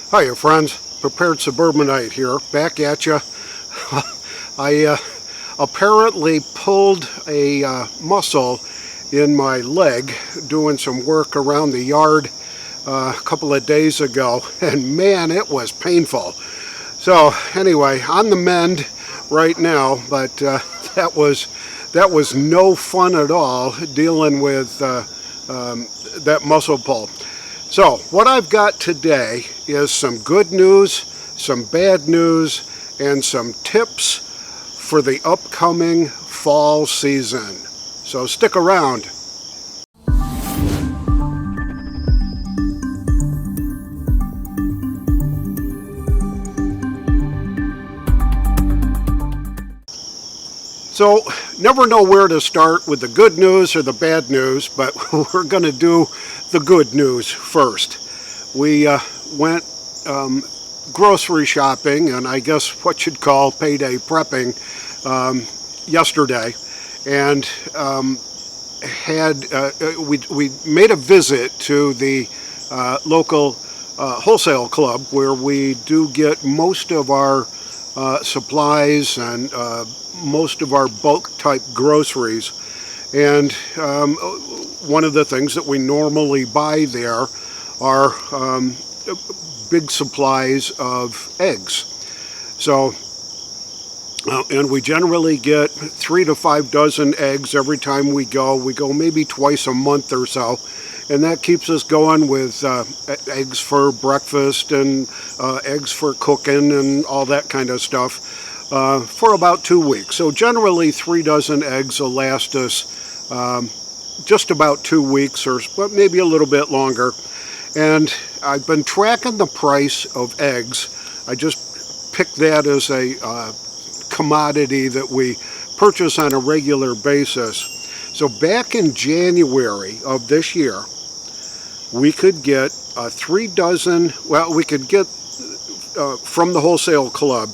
Hiya friends, Prepared Suburbanite here, back at you. I apparently pulled a muscle in my leg doing some work around the yard a couple of days ago, and man, it was painful. So anyway, on the mend right now, but that was no fun at all dealing with that muscle pull. So what I've got today is some good news, some bad news, and some tips for the upcoming fall season. So stick around. So never know where to start with the good news or the bad news, but we're going to do the good news first. We went grocery shopping, and I guess what you'd call payday prepping yesterday, and we made a visit to the local wholesale club where we do get most of our supplies and most of our bulk type groceries. And one of the things that we normally buy there are big supplies of eggs. So, and we generally get 3 to 5 dozen eggs every time we go. We go maybe twice a month or so. And that keeps us going with eggs for breakfast and eggs for cooking and all that kind of stuff for about 2 weeks. So generally 3 dozen eggs will last us just about 2 weeks, or but maybe a little bit longer. And I've been tracking the price of eggs. I just picked that as a commodity that we purchase on a regular basis. So back in January of this year, we could get 3 dozen, well, we could get from the wholesale club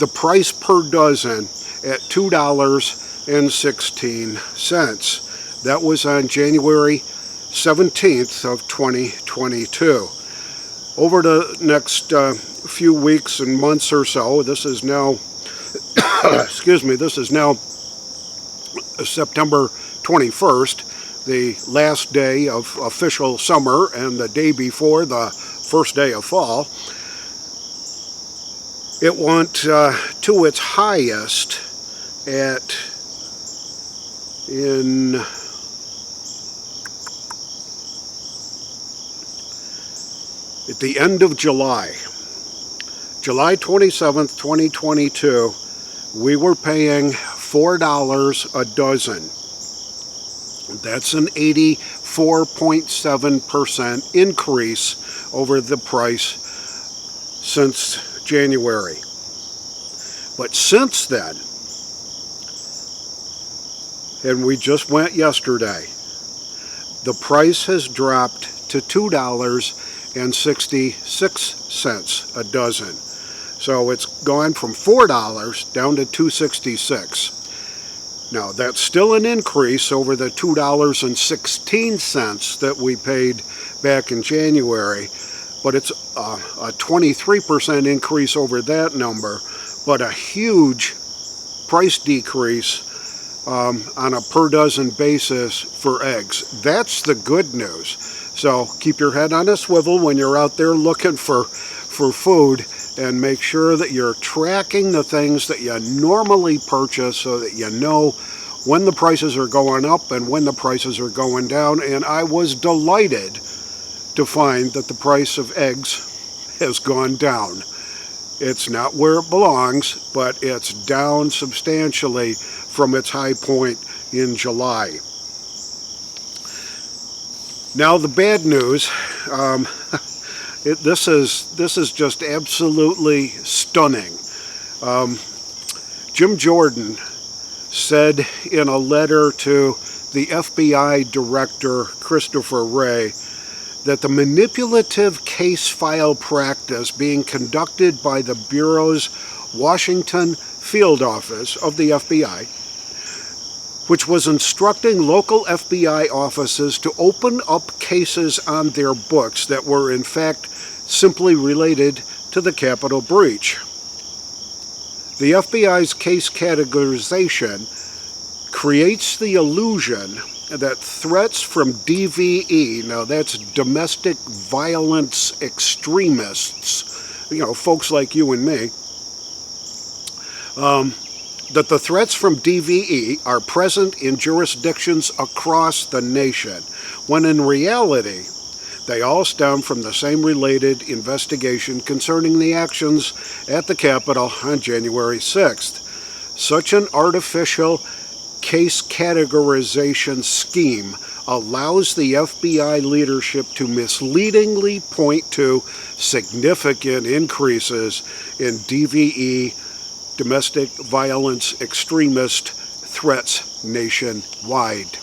the price per dozen at $2.16. That was on January 17th of 2022. Over the next few weeks and months or so, this is now, excuse me, this is now September 21st, the last day of official summer and the day before the first day of fall. It went to its highest at the end of July. July 27th, 2022, we were paying $4 a dozen. That's an 84.7% increase over the price since January. But since then, and we just went yesterday, the price has dropped to $2.66 a dozen. So it's gone from $4 down to $2.66. Now that's still an increase over the $2.16 that we paid back in January, but it's a 23% increase over that number, but a huge price decrease on a per dozen basis for eggs. That's the good news. So keep your head on a swivel when you're out there looking for food, and make sure that you're tracking the things that you normally purchase so that you know when the prices are going up and when the prices are going down. And I was delighted to find that the price of eggs has gone down. It's not where it belongs, but it's down substantially from its high point in July. Now the bad news, this is just absolutely stunning. Jim Jordan said in a letter to the FBI Director Christopher Wray that the manipulative case file practice being conducted by the Bureau's Washington field office of the FBI, which was instructing local FBI offices to open up cases on their books that were in fact simply related to the Capitol breach. The FBI's case categorization creates the illusion that threats from DVE, now that's domestic violence extremists, folks like you and me, that the threats from DVE are present in jurisdictions across the nation, when in reality, they all stem from the same related investigation concerning the actions at the Capitol on January 6th. Such an artificial case categorization scheme allows the FBI leadership to misleadingly point to significant increases in DVE, domestic violence extremist threats nationwide.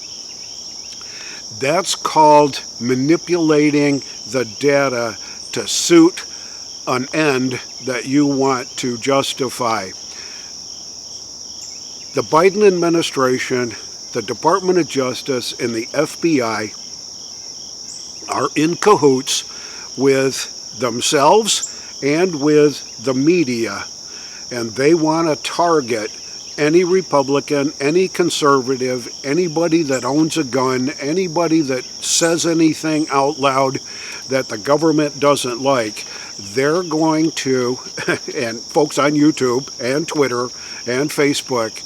That's called manipulating the data to suit an end that you want to justify. The Biden administration, the Department of Justice, and the FBI are in cahoots with themselves and with the media, and they want to target any Republican, any conservative, anybody that owns a gun, anybody that says anything out loud that the government doesn't like. They're going to, and folks on YouTube and Twitter and Facebook,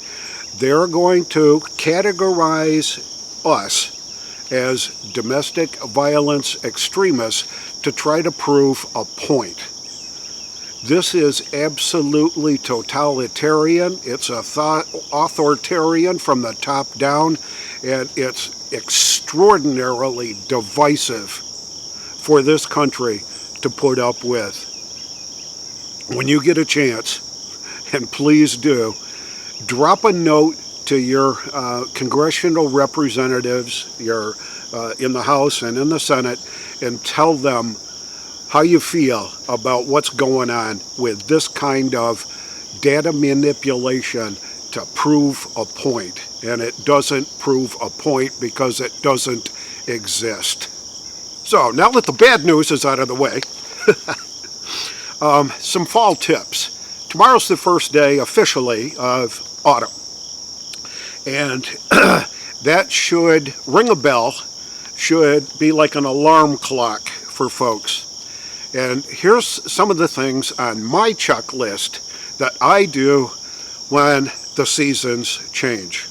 they're going to categorize us as domestic violence extremists to try to prove a point. This is absolutely totalitarian. It's authoritarian from the top down, and it's extraordinarily divisive for this country to put up with. When you get a chance, and please do, drop a note to your congressional representatives, in the House and in the Senate, and tell them how you feel about what's going on with this kind of data manipulation to prove a point. And it doesn't prove a point because it doesn't exist. So now that the bad news is out of the way, some fall tips. Tomorrow's the first day officially of autumn. And that should ring a bell, should be like an alarm clock for folks. And here's some of the things on my checklist that I do when the seasons change.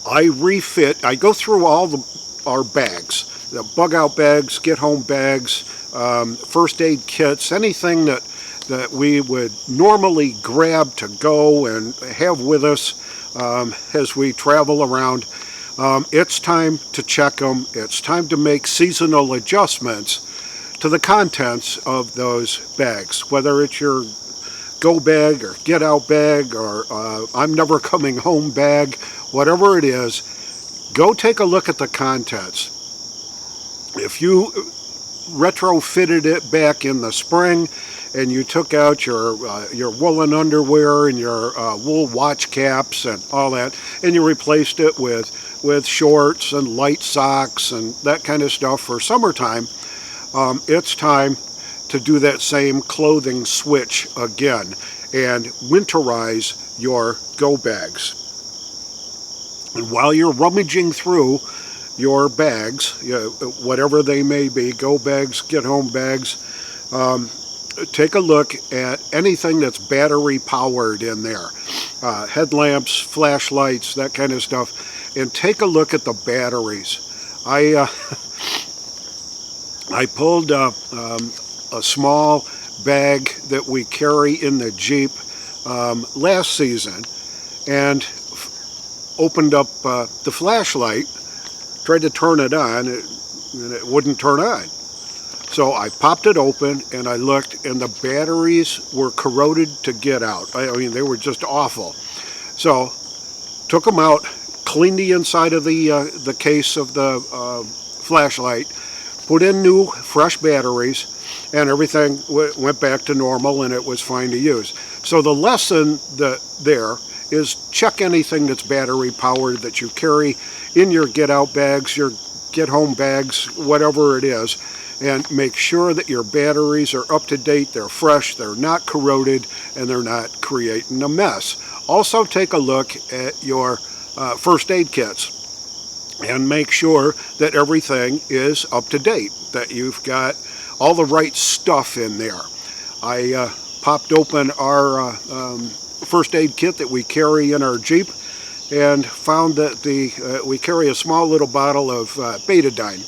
I go through all our bags, the bug out bags, get home bags, first aid kits, anything that we would normally grab to go and have with us as we travel around. It's time to check them. It's time to make seasonal adjustments to the contents of those bags, whether it's your go bag or get out bag or I'm never coming home bag, whatever it is, go take a look at the contents. If you retrofitted it back in the spring and you took out your woolen underwear and your wool watch caps and all that, and you replaced it with shorts and light socks and that kind of stuff for summertime, it's time to do that same clothing switch again and winterize your go bags. And while you're rummaging through your bags, whatever they may be, go bags, get home bags, take a look at anything that's battery powered in there. Headlamps, flashlights, that kind of stuff. And take a look at the batteries. I pulled a small bag that we carry in the Jeep last season and opened up the flashlight, tried to turn it on, and it wouldn't turn on. So I popped it open and I looked, and the batteries were corroded to get out. I mean, they were just awful. So took them out, cleaned the inside of the case of the flashlight, put in new, fresh batteries, and everything went back to normal, and it was fine to use. So the lesson there is check anything that's battery powered that you carry in your get out bags, your get home bags, whatever it is. and make sure that your batteries are up to date, they're fresh, they're not corroded, and they're not creating a mess. Also take a look at your first aid kits and make sure that everything is up to date, that you've got all the right stuff in there. I popped open our first aid kit that we carry in our Jeep and found that we carry a small little bottle of betadine.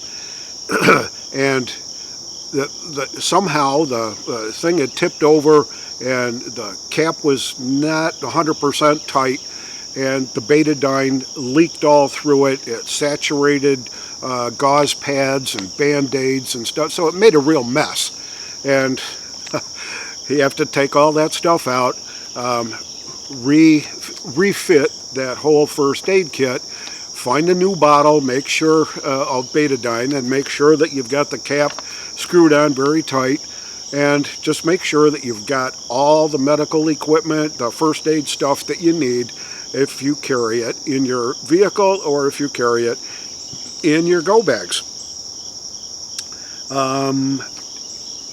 And somehow the thing had tipped over and the cap was not 100% tight, and the betadine leaked all through it. It saturated gauze pads and band-aids and stuff, so it made a real mess. And you have to take all that stuff out, refit that whole first aid kit, find a new bottle, make sure of betadine, and make sure that you've got the cap screwed on very tight, and just make sure that you've got all the medical equipment, the first aid stuff that you need if you carry it in your vehicle or if you carry it in your go bags.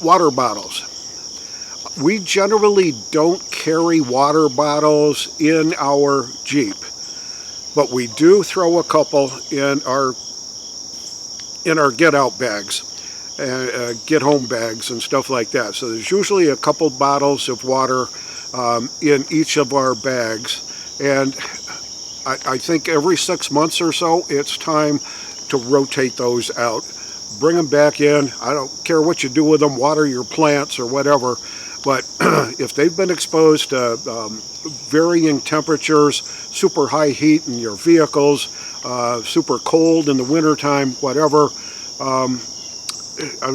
Water bottles. We generally don't carry water bottles in our Jeep, but we do throw a couple in our get-out bags, get-home bags and stuff like that. So there's usually a couple bottles of water in each of our bags, and I think every 6 months or so it's time to rotate those out. Bring them back in. I don't care what you do with them, water your plants or whatever, but if they've been exposed to varying temperatures, super high heat in your vehicles, super cold in the wintertime, whatever, I'm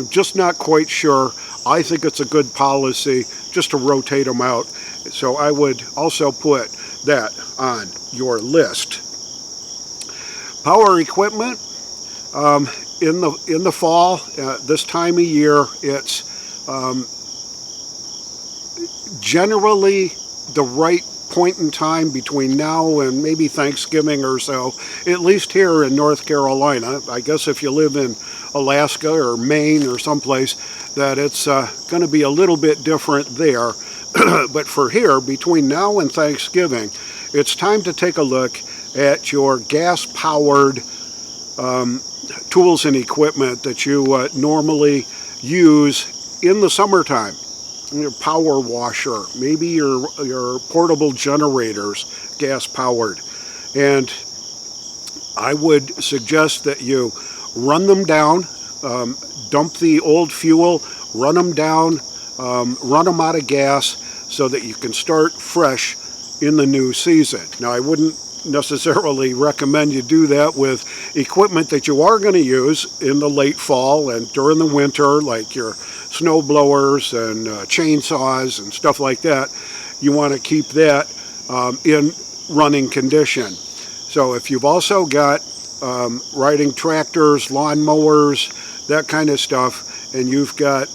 just not quite sure. I think it's a good policy just to rotate them out. So I would also put that on your list. Power equipment. In the fall, this time of year, it's generally the right point in time between now and maybe Thanksgiving or so, at least here in North Carolina. I guess if you live in Alaska or Maine or someplace, that it's going to be a little bit different there. But for here, between now and Thanksgiving, it's time to take a look at your gas-powered tools and equipment that you normally use in the summertime. Your power washer, maybe your portable generators, gas-powered. And I would suggest that you run them down, dump the old fuel, run them down, run them out of gas so that you can start fresh in the new season. Now, I wouldn't necessarily recommend you do that with equipment that you are going to use in the late fall and during the winter, like your snow blowers and chainsaws and stuff like that. You want to keep that in running condition. So if you've also got riding tractors, lawn mowers, that kind of stuff, and you've got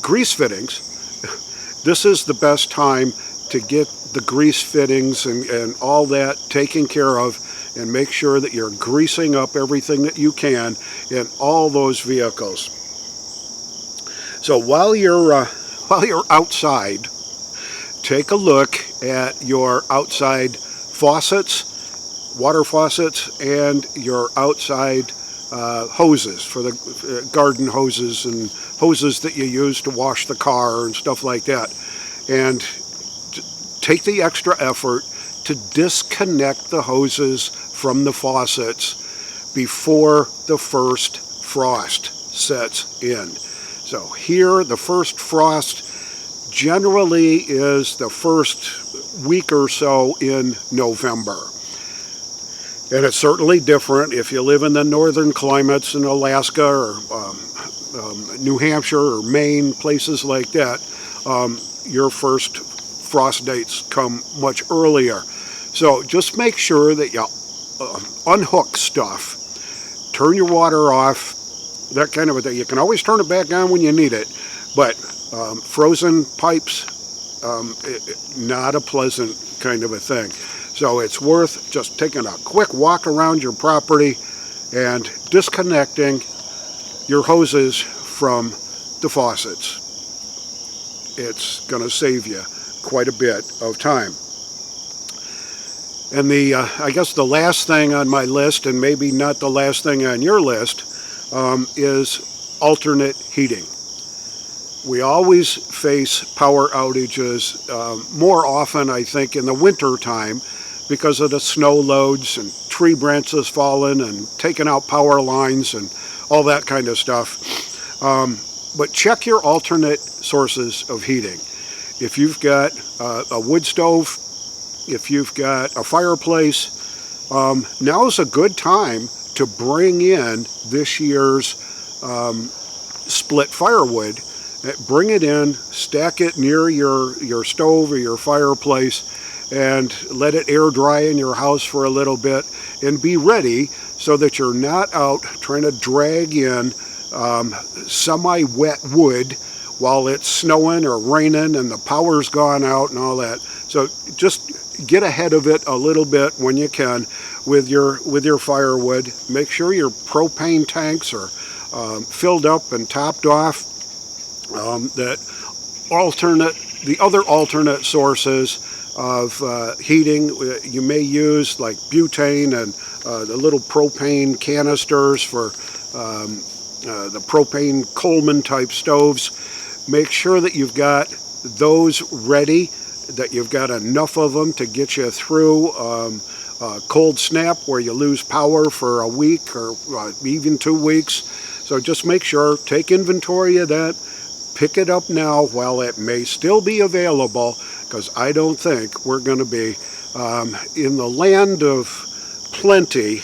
grease fittings, this is the best time to get the grease fittings and all that taken care of, and make sure that you're greasing up everything that you can in all those vehicles. So while you're outside, take a look at your outside faucets, water faucets, and your outside hoses for the garden hoses and hoses that you use to wash the car and stuff like that. And take the extra effort to disconnect the hoses from the faucets before the first frost sets in. So here, the first frost generally is the first week or so in November. And it's certainly different if you live in the northern climates in Alaska or New Hampshire or Maine, places like that. Your first frost dates come much earlier. So just make sure that you unhook stuff, turn your water off, that kind of a thing. You can always turn it back on when you need it, but frozen pipes, not a pleasant kind of a thing. So it's worth just taking a quick walk around your property and disconnecting your hoses from the faucets. It's going to save you quite a bit of time. And I guess the last thing on my list, and maybe not the last thing on your list, is alternate heating. We always face power outages more often, I think, in the winter time because of the snow loads and tree branches falling and taking out power lines and all that kind of stuff. But check your alternate sources of heating. If you've got a wood stove, if you've got a fireplace, now is a good time to bring in this year's split firewood. Bring it in, stack it near your stove or your fireplace, and let it air dry in your house for a little bit, and be ready so that you're not out trying to drag in semi-wet wood while it's snowing or raining and the power's gone out and all that. So just get ahead of it a little bit when you can with your firewood. Make sure your propane tanks are filled up and topped off. The other alternate sources of heating you may use, like butane and the little propane canisters for the propane Coleman type stoves. Make sure that you've got those ready, that you've got enough of them to get you through a cold snap where you lose power for a week or even 2 weeks. So just make sure, take inventory of that, pick it up now while it may still be available, because I don't think we're going to be in the land of plenty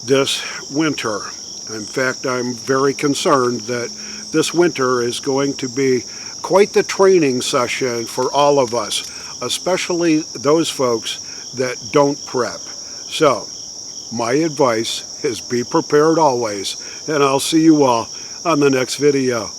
this winter. In fact, I'm very concerned that this winter is going to be quite the training session for all of us, especially those folks that don't prep. So, my advice is be prepared always, and I'll see you all on the next video.